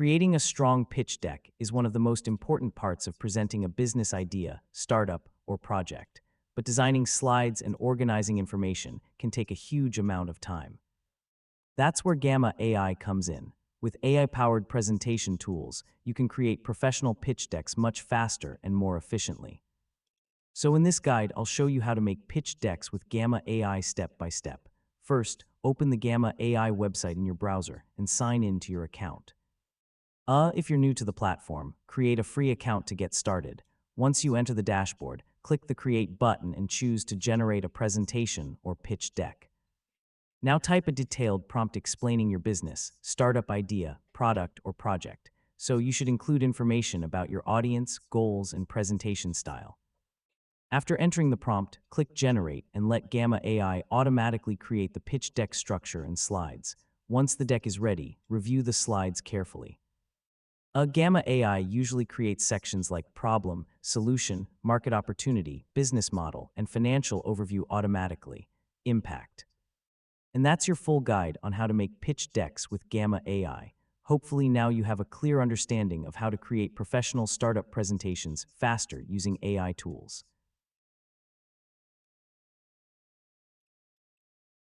Creating a strong pitch deck is one of the most important parts of presenting a business idea, startup, or project. But designing slides and organizing information can take a huge amount of time. That's where Gamma AI comes in. With AI-powered presentation tools, you can create professional pitch decks much faster and more efficiently. So in this guide, I'll show you how to make pitch decks with Gamma AI step by step. First, open the Gamma AI website in your browser and sign in to your account. If you're new to the platform, create a free account to get started. Once you enter the dashboard, click the Create button and choose to generate a presentation or pitch deck. Now type a detailed prompt explaining your business, startup idea, product, or project. So you should include information about your audience, goals, and presentation style. After entering the prompt, click Generate and let Gamma AI automatically create the pitch deck structure and slides. Once the deck is ready, review the slides carefully. A Gamma AI usually creates sections like problem, solution, market opportunity, business model, and financial overview automatically. Impact. And that's your full guide on how to make pitch decks with Gamma AI. Hopefully now you have a clear understanding of how to create professional startup presentations faster using AI tools.